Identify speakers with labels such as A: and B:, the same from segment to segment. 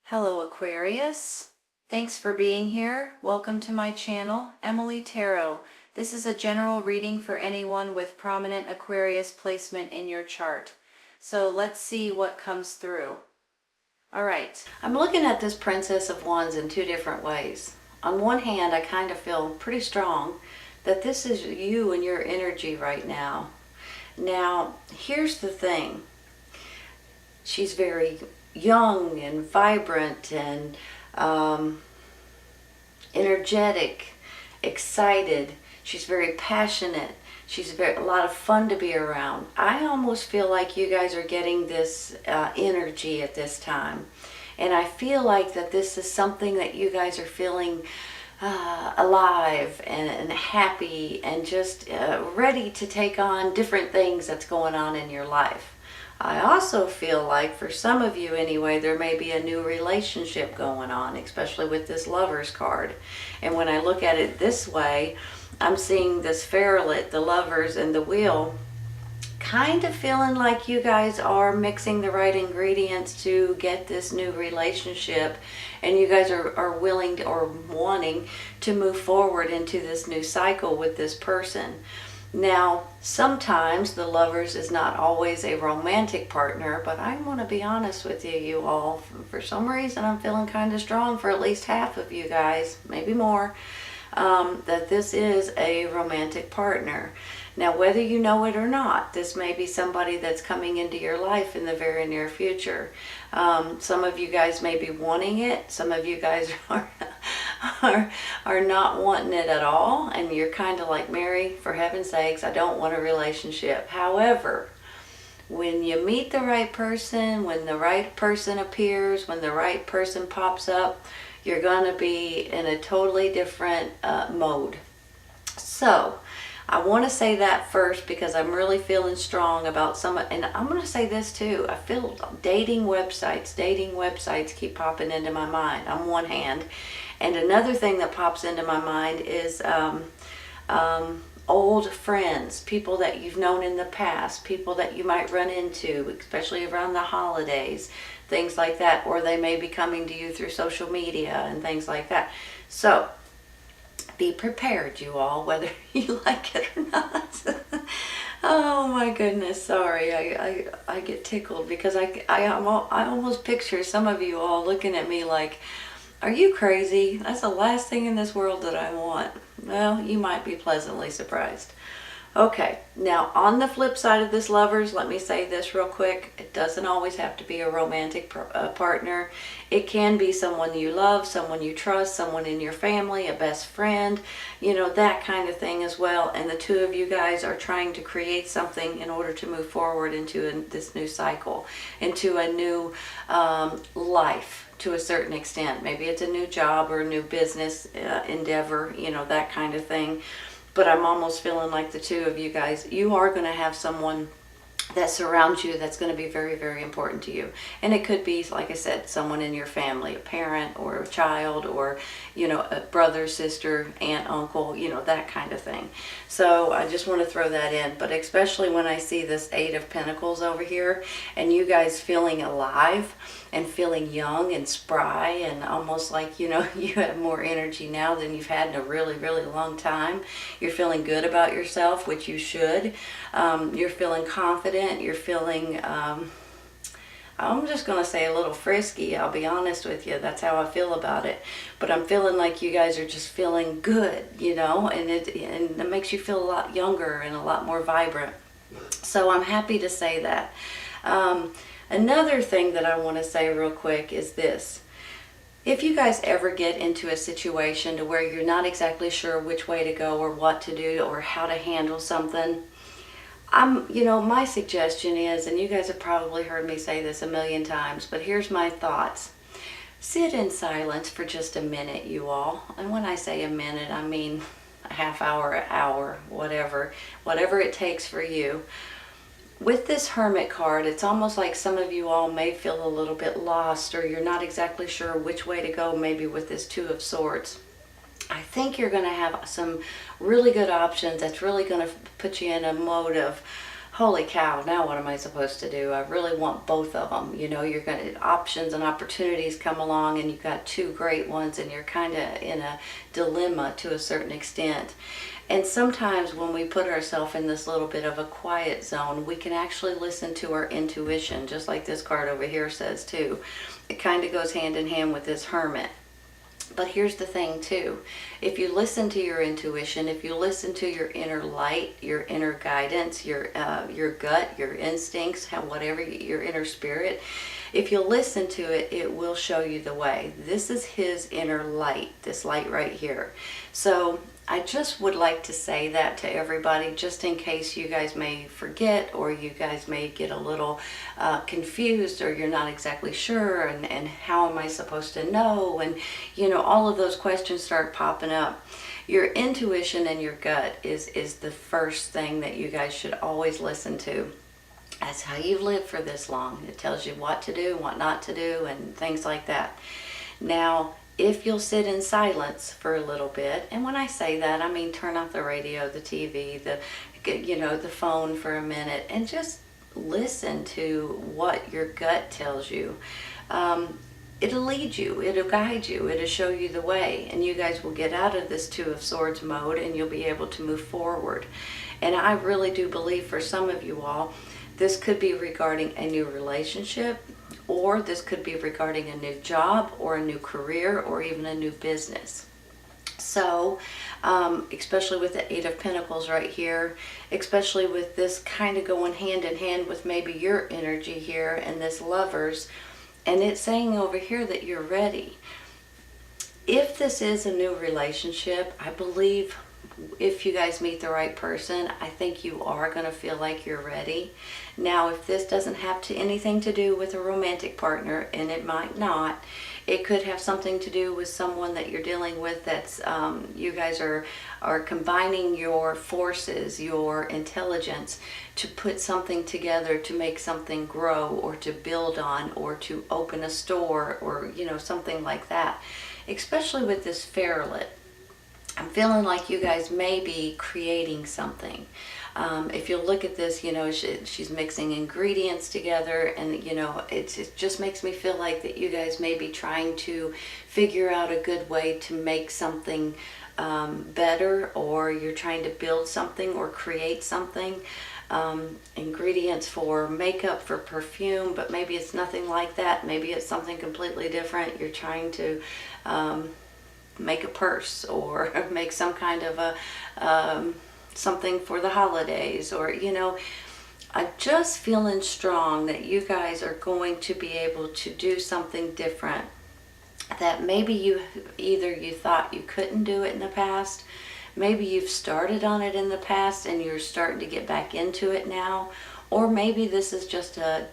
A: Hello Aquarius, thanks for being here. Welcome to my channel, Emily Tarot. This is a general reading for anyone with prominent Aquarius placement in your chart. So let's see what comes through. Alright,
B: I'm looking at this Princess of Wands in two different ways. On one hand, I kind of feel pretty strong that this is you and your energy right now. Now, here's the thing. She's very young and vibrant and energetic, excited. She's very passionate. She's a lot of fun to be around. I almost feel like you guys are getting this energy at this time. And I feel like that this is something that you guys are feeling alive and happy and just ready to take on different things that's going on in your life. I also feel like for some of you anyway, there may be a new relationship going on, especially with this Lovers card. And when I look at it this way, I'm seeing this Ferret, the Lovers, and the Wheel, kind of feeling like you guys are mixing the right ingredients to get this new relationship, and you guys are willing to, or wanting to move forward into this new cycle with this person. Now, sometimes the Lovers is not always a romantic partner, but I want to be honest with you all. For some reason, I'm feeling kind of strong for at least half of you guys, maybe more, that this is a romantic partner. Now, whether you know it or not, this may be somebody that's coming into your life in the very near future. Some of you guys may be wanting it. Some of you guys are not wanting it at all. And you're kind of like, Mary, for heaven's sakes, I don't want a relationship. However, when you meet the right person, when the right person appears, when the right person pops up, you're going to be in a totally different mode. So, I want to say that first because I'm really feeling strong about some, and I'm going to say this too. I feel dating websites keep popping into my mind on one hand. And another thing that pops into my mind is old friends, people that you've known in the past, people that you might run into, especially around the holidays, things like that, or they may be coming to you through social media and things like that. So, be prepared, you all, whether you like it or not. Oh my goodness, sorry, I get tickled because I almost picture some of you all looking at me like, are you crazy? That's the last thing in this world that I want. Well, you might be pleasantly surprised. Okay, now on the flip side of this, Lovers, let me say this real quick. It doesn't always have to be a romantic partner. It can be someone you love, someone you trust, someone in your family, a best friend, you know, that kind of thing as well. And the two of you guys are trying to create something in order to move forward into this new cycle, into a new life to a certain extent. Maybe it's a new job or a new business endeavor, you know, that kind of thing. But I'm almost feeling like the two of you guys, you are going to have someone that surrounds you that's going to be very, very important to you. And it could be, like I said, someone in your family, a parent or a child, or, you know, a brother, sister, aunt, uncle, you know, that kind of thing. So I just want to throw that in. But especially when I see this Eight of Pentacles over here and you guys feeling alive and feeling young and spry and almost like, you know, you have more energy now than you've had in a really, really long time. You're feeling good about yourself, which you should. You're feeling confident. You're feeling, I'm just going to say a little frisky. I'll be honest with you. That's how I feel about it. But I'm feeling like you guys are just feeling good, you know, and it makes you feel a lot younger and a lot more vibrant. So I'm happy to say that. Another thing that I want to say real quick is this. If you guys ever get into a situation to where you're not exactly sure which way to go or what to do or how to handle something, you know, my suggestion is, and you guys have probably heard me say this a million times, but here's my thoughts. Sit in silence for just a minute, you all. And when I say a minute, I mean a half hour, an hour, whatever it takes for you. With this Hermit card, it's almost like some of you all may feel a little bit lost, or you're not exactly sure which way to go, maybe with this Two of Swords. I think you're going to have some really good options that's really going to put you in a mode of holy cow, now what am I supposed to do? I really want both of them. You know, you're going to, options and opportunities come along and you've got two great ones and you're kind of in a dilemma to a certain extent. And sometimes when we put ourselves in this little bit of a quiet zone, we can actually listen to our intuition, just like this card over here says too. It kind of goes hand in hand with this Hermit. But here's the thing too, if you listen to your intuition, if you listen to your inner light, your inner guidance, your gut, your instincts, whatever, your inner spirit, if you listen to it, it will show you the way. This is his inner light, this light right here. So I just would like to say that to everybody, just in case you guys may forget, or you guys may get a little confused, or you're not exactly sure, and how am I supposed to know, and you know, all of those questions start popping up. Your intuition and your gut is the first thing that you guys should always listen to. That's how you've lived for this long. It tells you what to do, what not to do, and things like that. Now, if you'll sit in silence for a little bit, and when I say that, I mean turn off the radio, the TV, the phone for a minute, and just listen to what your gut tells you. It'll lead you, it'll guide you, it'll show you the way, and you guys will get out of this Two of Swords mode and you'll be able to move forward. And I really do believe for some of you all, this could be regarding a new relationship, or this could be regarding a new job, or a new career, or even a new business. So, especially with the Eight of Pentacles right here, especially with this kind of going hand in hand with maybe your energy here and this Lovers, and it's saying over here that you're ready. If this is a new relationship, I believe if you guys meet the right person, I think you are going to feel like you're ready. Now, if this doesn't have anything to do with a romantic partner, and it might not, it could have something to do with someone that you're dealing with that's, you guys are combining your forces, your intelligence, to put something together, to make something grow, or to build on, or to open a store, or, you know, something like that. Especially with this Fairlet. I'm feeling like you guys may be creating something. If you look at this, you know, she's mixing ingredients together, and you know, it just makes me feel like that you guys may be trying to figure out a good way to make something better, or you're trying to build something or create something. Ingredients for makeup, for perfume, but maybe it's nothing like that. Maybe it's something completely different. You're trying to make a purse, or make some kind of a something for the holidays, or you know, I'm just feeling strong that you guys are going to be able to do something different, that maybe you thought you couldn't do it in the past, maybe you've started on it in the past and you're starting to get back into it now, or maybe this is just a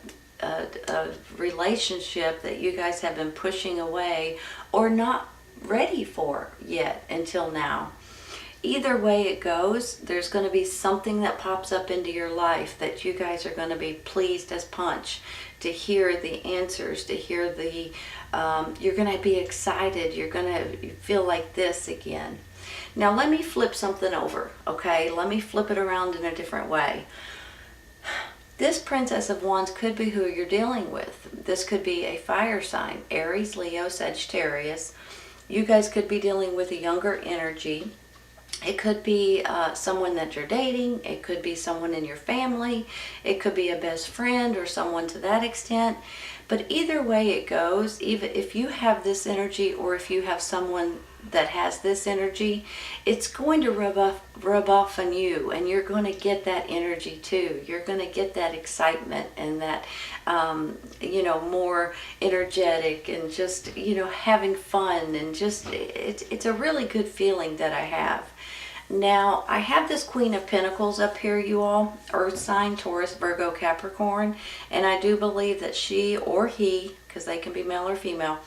B: relationship that you guys have been pushing away or not ready for yet until now. Either way it goes, there's going to be something that pops up into your life that you guys are going to be pleased as punch to hear the answers, to hear the, you're going to be excited, you're going to feel like this again. Now let me flip something over, okay? Let me flip it around in a different way. This Princess of Wands could be who you're dealing with. This could be a fire sign, Aries, Leo, Sagittarius. You guys could be dealing with a younger energy. It could be someone that you're dating. It could be someone in your family. It could be a best friend or someone to that extent. But either way it goes, even if you have this energy or if you have someone that has this energy, it's going to rub off on you, and you're going to get that energy too. You're going to get that excitement and that, you know, more energetic and just, you know, having fun, and just, it's a really good feeling that I have. Now, I have this Queen of Pentacles up here, you all, Earth sign, Taurus, Virgo, Capricorn, and I do believe that she or he, because they can be male or female,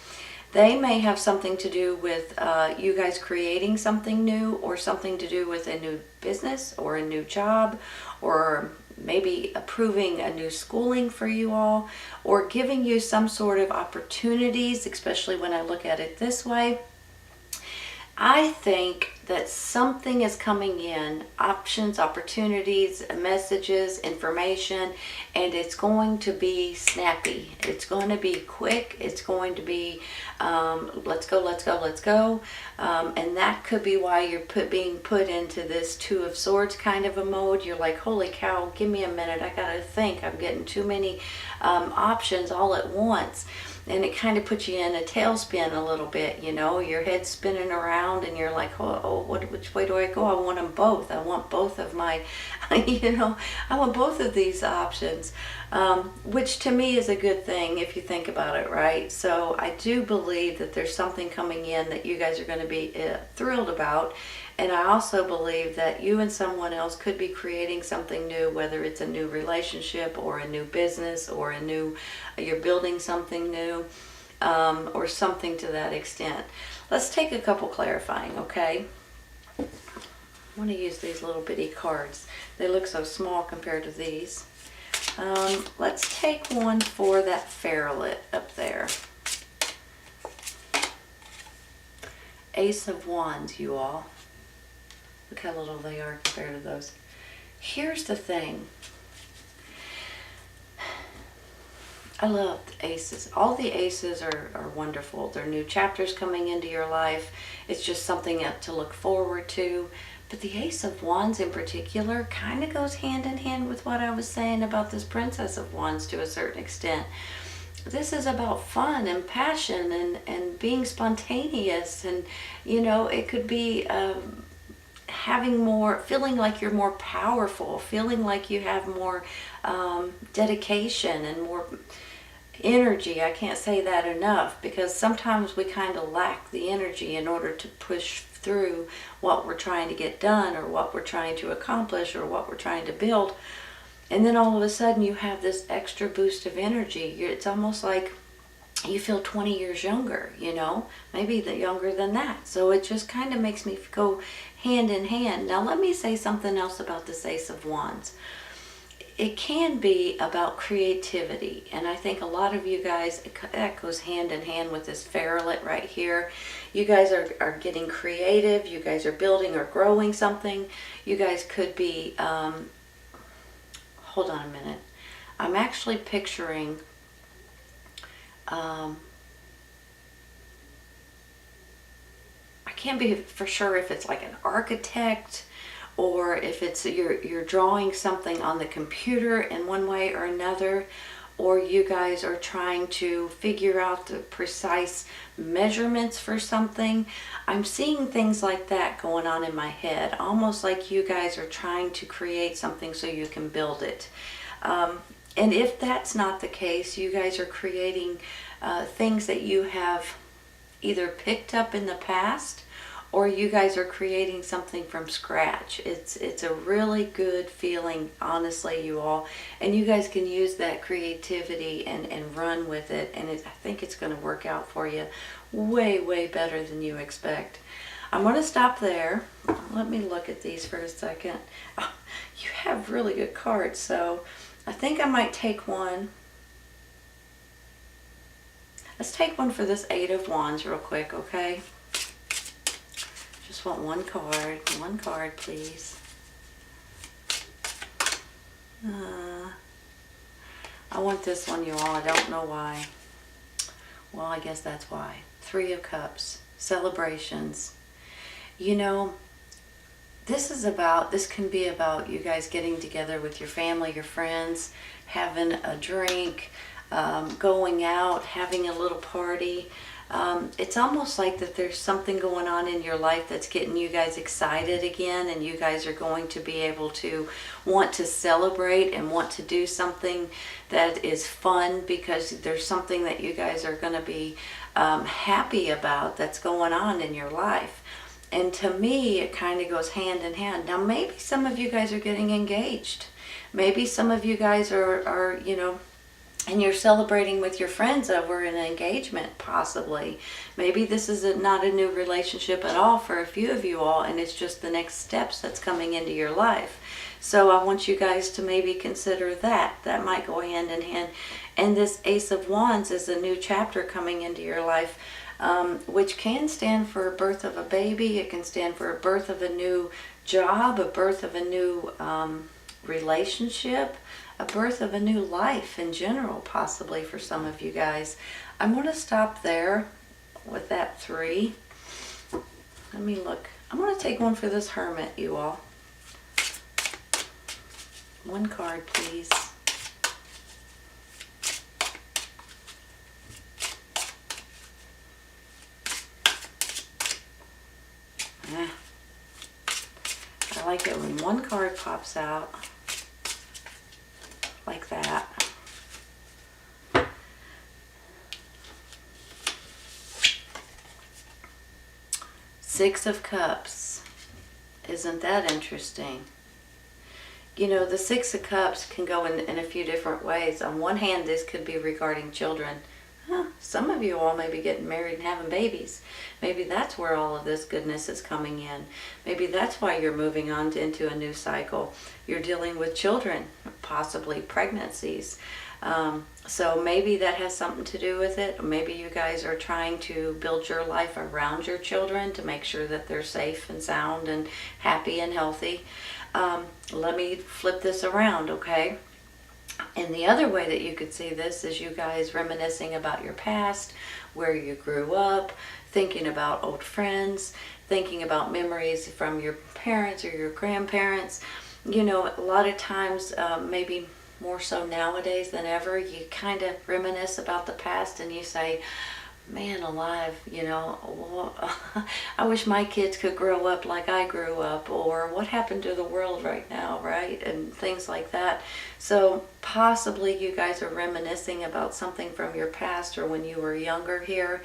B: they may have something to do with you guys creating something new, or something to do with a new business or a new job, or maybe approving a new schooling for you all, or giving you some sort of opportunities, especially when I look at it this way. I think that something is coming in, options, opportunities, messages, information, and it's going to be snappy. It's going to be quick. It's going to be, let's go, let's go, let's go. And that could be why you're being put into this Two of Swords kind of a mode. You're like, holy cow, give me a minute. I got to think. I'm getting too many options all at once. And it kind of puts you in a tailspin a little bit, you know, your head's spinning around and you're like, which way do I go? I want them both. I want both of my, you know, I want both of these options, which to me is a good thing if you think about it, right? So I do believe that there's something coming in that you guys are going to be thrilled about. And I also believe that you and someone else could be creating something new, whether it's a new relationship or a new business or you're building something new, or something to that extent. Let's take a couple clarifying, okay? I want to use these little bitty cards. They look so small compared to these. Let's take one for that ferret up there. Ace of Wands, you all. Look how little they are compared to those. Here's the thing. I love the aces. All the aces are wonderful. They're new chapters coming into your life. It's just something to look forward to. But the Ace of Wands in particular kind of goes hand in hand with what I was saying about this Princess of Wands to a certain extent. This is about fun and passion and being spontaneous. And, you know, it could be feeling like you're more powerful, feeling like you have more dedication and more energy. I can't say that enough, because sometimes we kind of lack the energy in order to push through what we're trying to get done or what we're trying to accomplish or what we're trying to build. And then all of a sudden you have this extra boost of energy. It's almost like you feel 20 years younger, you know, maybe younger than that. So it just kind of makes me go hand in hand. Now let me say something else about this Ace of Wands. It can be about creativity, and I think a lot of you guys, that goes hand in hand with this ferret right here. You guys are getting creative. You guys are building or growing something. You guys could be, hold on a minute. I'm actually picturing I can't be for sure if it's like an architect or if it's you're drawing something on the computer in one way or another, or you guys are trying to figure out the precise measurements for something. I'm seeing things like that going on in my head, almost like you guys are trying to create something so you can build it. And if that's not the case, you guys are creating things that you have either picked up in the past, or you guys are creating something from scratch. It's a really good feeling, honestly, you all. And you guys can use that creativity and run with it. And I think it's going to work out for you way, way better than you expect. I'm going to stop there. Let me look at these for a second. Oh, you have really good cards, so I think I might take one. Let's take one for this Eight of Wands real quick, okay? Just want one card, please. I want this one, you all. I don't know why. Well, I guess that's why. Three of Cups, celebrations. You know, this can be about you guys getting together with your family, your friends, having a drink, going out, having a little party. It's almost like that there's something going on in your life that's getting you guys excited again, and you guys are going to be able to want to celebrate and want to do something that is fun, because there's something that you guys are going to be happy about that's going on in your life. And to me, it kind of goes hand in hand. Now, maybe some of you guys are getting engaged. Maybe some of you guys are you know, and you're celebrating with your friends over an engagement, possibly. Maybe this is not a new relationship at all for a few of you all, and it's just the next steps that's coming into your life. So I want you guys to maybe consider that. That might go hand in hand. And this Ace of Wands is a new chapter coming into your life. which can stand for a birth of a baby. It can stand for a birth of a new job, a birth of a new relationship, a birth of a new life in general, possibly for some of you guys. I'm going to stop there with that 3. Let me look. I'm going to take one for this Hermit, you all. One card, please. I like it when one card pops out like that. Six of Cups. Isn't that interesting? You know, the Six of Cups can go in a few different ways. On one hand, this could be regarding children. Some of you all may be getting married and having babies. Maybe that's where all of this goodness is coming in. Maybe that's why you're moving on into a new cycle. You're dealing with children, possibly pregnancies. So maybe that has something to do with it. Maybe you guys are trying to build your life around your children to make sure that they're safe and sound and happy and healthy. Let me flip this around, okay? And the other way that you could see this is you guys reminiscing about your past, where you grew up, thinking about old friends, thinking about memories from your parents or your grandparents. You know, a lot of times, maybe more so nowadays than ever, you kind of reminisce about the past and you say, man alive, you know, I wish my kids could grow up like I grew up, or what happened to the world right now, right? And things like that. So possibly you guys are reminiscing about something from your past or when you were younger here,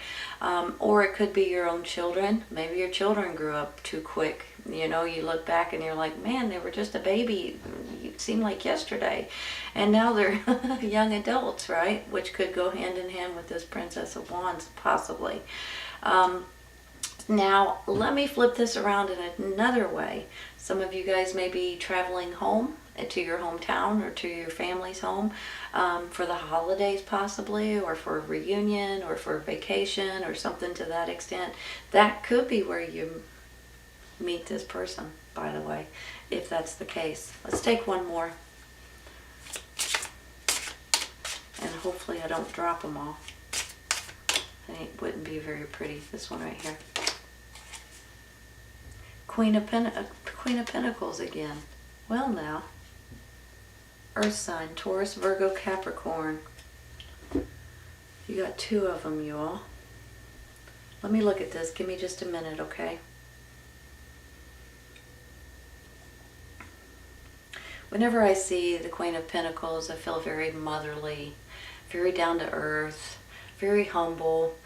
B: or it could be your own children. Maybe your children grew up too quick. You know, you look back and you're like, man, they were just a baby. It seemed like yesterday. And now they're young adults, right? Which could go hand in hand with this Princess of Wands, possibly. Now, let me flip this around in another way. Some of you guys may be traveling home to your hometown or to your family's home for the holidays, possibly, or for a reunion or for a vacation or something to that extent. That could be where you meet this person, by the way, if that's the case. Let's take one more. And hopefully I don't drop them all. It wouldn't be very pretty, this one right here. Queen of Pentacles again. Well now. Earth sign, Taurus, Virgo, Capricorn. You got 2 of them, you all. Let me look at this. Give me just a minute, okay? Whenever I see the Queen of Pentacles, I feel very motherly, very down to earth, very humble,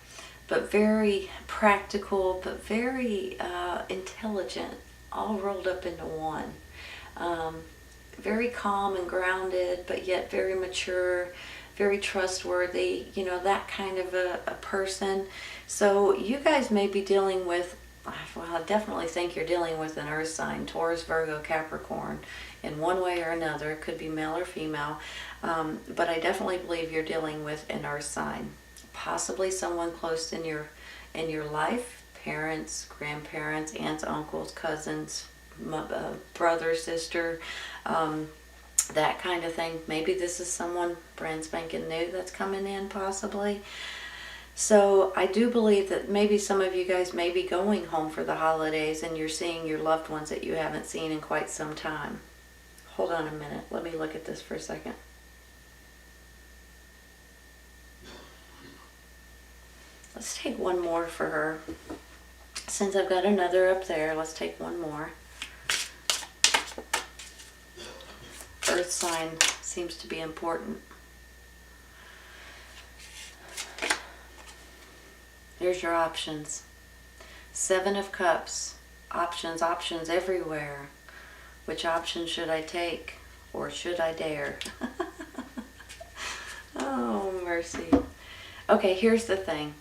B: but very practical, but very intelligent, all rolled up into one. Very calm and grounded, but yet very mature, very trustworthy, you know, that kind of a person. So you guys may be dealing with, well, I definitely think you're dealing with an earth sign, Taurus, Virgo, Capricorn, in one way or another. It could be male or female, but I definitely believe you're dealing with an earth sign. Possibly someone close in your life, parents, grandparents, aunts, uncles, cousins, brother, sister, that kind of thing. Maybe this is someone brand spanking new that's coming in, possibly. So I do believe that maybe some of you guys may be going home for the holidays and you're seeing your loved ones that you haven't seen in quite some time. Hold on a minute. Let me look at this for a second. Let's take one more for her. Since I've got another up there, let's take one more. Earth sign seems to be important. There's your options. 7 of Cups. Options, options everywhere. Which option should I take? Or should I dare? Oh, mercy. Okay, here's the thing.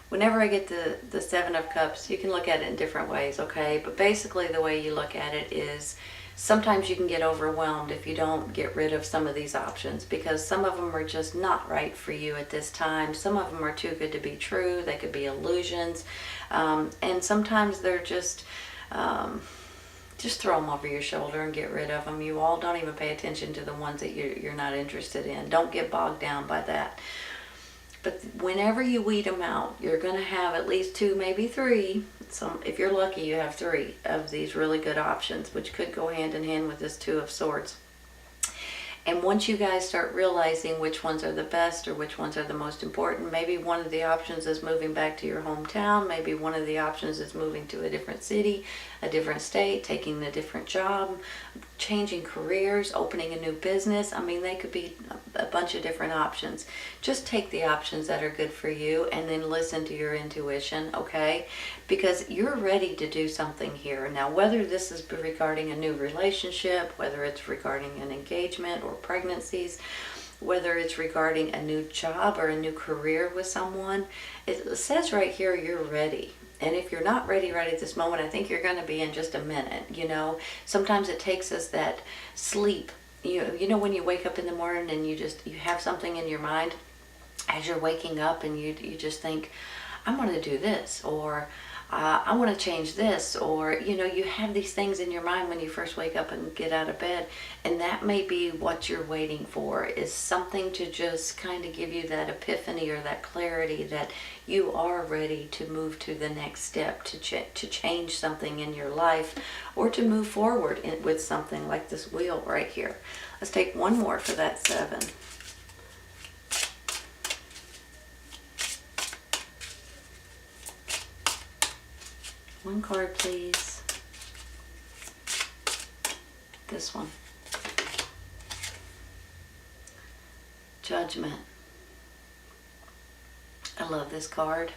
B: Whenever I get the 7 of Cups, you can look at it in different ways, okay? But basically the way you look at it is sometimes you can get overwhelmed if you don't get rid of some of these options, because some of them are just not right for you at this time. Some of them are too good to be true. They could be illusions. And sometimes they're just throw them over your shoulder and get rid of them. You all don't even pay attention to the ones that you're not interested in. Don't get bogged down by that. But whenever you weed them out, you're going to have at least 2, maybe 3. If you're lucky, you have 3 of these really good options, which could go hand in hand with this 2 of Swords. And once you guys start realizing which ones are the best or which ones are the most important, maybe one of the options is moving back to your hometown, maybe one of the options is moving to a different city, a different state, taking a different job, changing careers, opening a new business. I mean, they could be a bunch of different options. Just take the options that are good for you and then listen to your intuition, okay? Because you're ready to do something here. Now, whether this is regarding a new relationship, whether it's regarding an engagement or pregnancies, whether it's regarding a new job or a new career with someone, it says right here you're ready. And if you're not ready right at this moment, I think you're going to be in just a minute. You know, sometimes it takes us that sleep. You know when you wake up in the morning and you have something in your mind as you're waking up, and you just think, I'm going to do this, or I want to change this, or you have these things in your mind when you first wake up and get out of bed, and that may be what you're waiting for, is something to just kind of give you that epiphany or that clarity that you are ready to move to the next step, to change something in your life, or to move forward with something like this wheel right here. Let's take one more for that 7. One card, please. This one. Judgment. I love this card.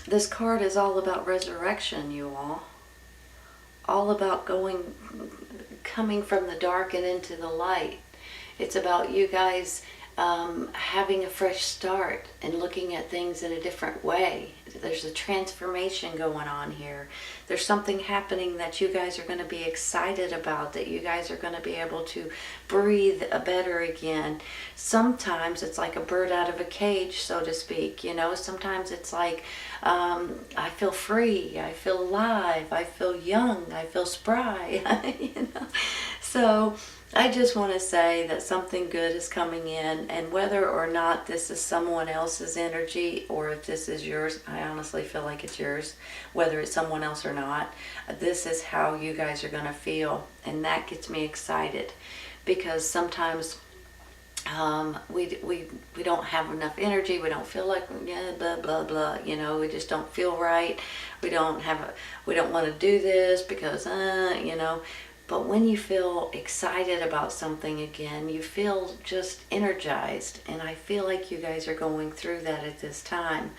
B: This card is all about resurrection, you all. All about coming from the dark and into the light. It's about you guys having a fresh start and looking at things in a different way. There's a transformation going on here. There's something happening that you guys are going to be excited about, that you guys are going to be able to breathe better again. Sometimes it's like a bird out of a cage, so to speak. Sometimes it's like I feel free, I feel alive, I feel young, I feel spry. So I just want to say that something good is coming in, and whether or not this is someone else's energy or if this is yours, I honestly feel like it's yours, whether it's someone else or not. This is how you guys are going to feel, and that gets me excited, because sometimes we don't have enough energy. We don't feel like blah blah blah. We just don't feel right. We don't want to do this because But when you feel excited about something again, you feel just energized. And I feel like you guys are going through that at this time.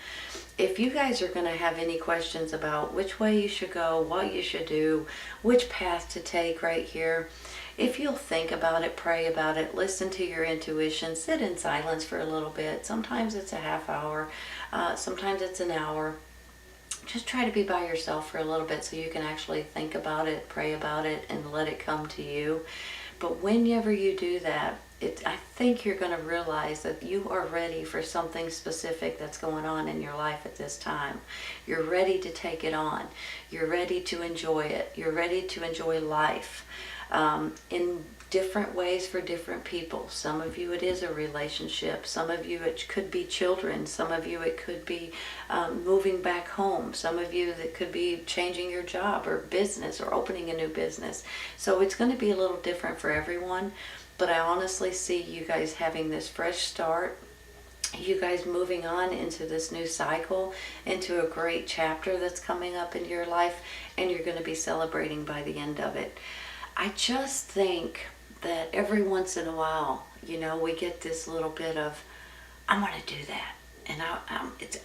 B: If you guys are going to have any questions about which way you should go, what you should do, which path to take right here, if you'll think about it, pray about it, listen to your intuition, sit in silence for a little bit. Sometimes it's a half hour, sometimes it's an hour. Just try to be by yourself for a little bit so you can actually think about it, pray about it, and let it come to you. But whenever you do that, I think you're going to realize that you are ready for something specific that's going on in your life at this time. You're ready to take it on. You're ready to enjoy it. You're ready to enjoy life in different ways for different people. Some of you it is a relationship. Some of you it could be children. Some of you it could be moving back home. Some of you that could be changing your job or business or opening a new business. So it's going to be a little different for everyone. But I honestly see you guys having this fresh start. You guys moving on into this new cycle, into a great chapter that's coming up in your life, and you're going to be celebrating by the end of it. I just think that every once in a while, we get this little bit of, I'm going to do that, and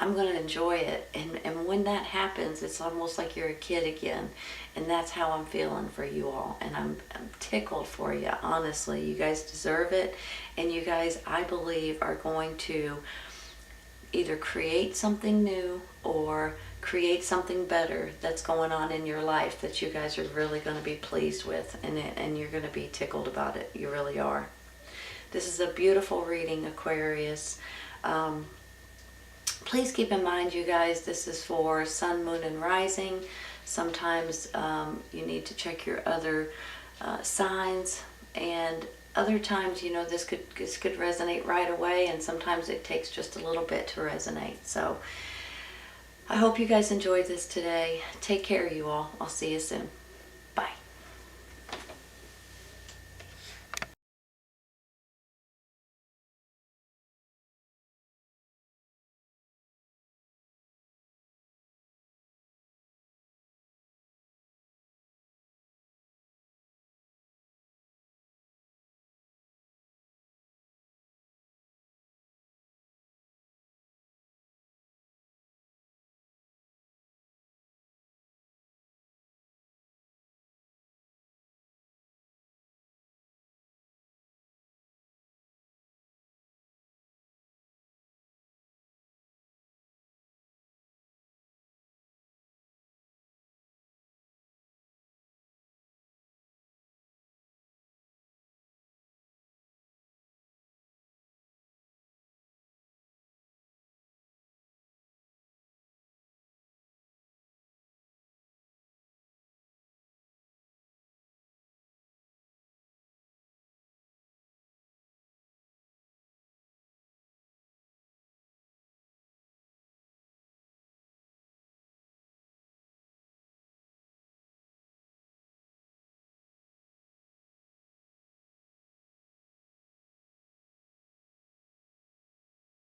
B: I'm going to enjoy it. And when that happens, it's almost like you're a kid again. And that's how I'm feeling for you all. And I'm tickled for you, honestly. You guys deserve it. And you guys, I believe, are going to either create something new or create something better that's going on in your life that you guys are really going to be pleased with, and you're going to be tickled about it. You really are. This is a beautiful reading, Aquarius. Please keep in mind, you guys, this is for sun, moon, and rising. Sometimes you need to check your other signs, and other times, you know, this could resonate right away, and sometimes it takes just a little bit to resonate. So I hope you guys enjoyed this today. Take care, you all. I'll see you soon.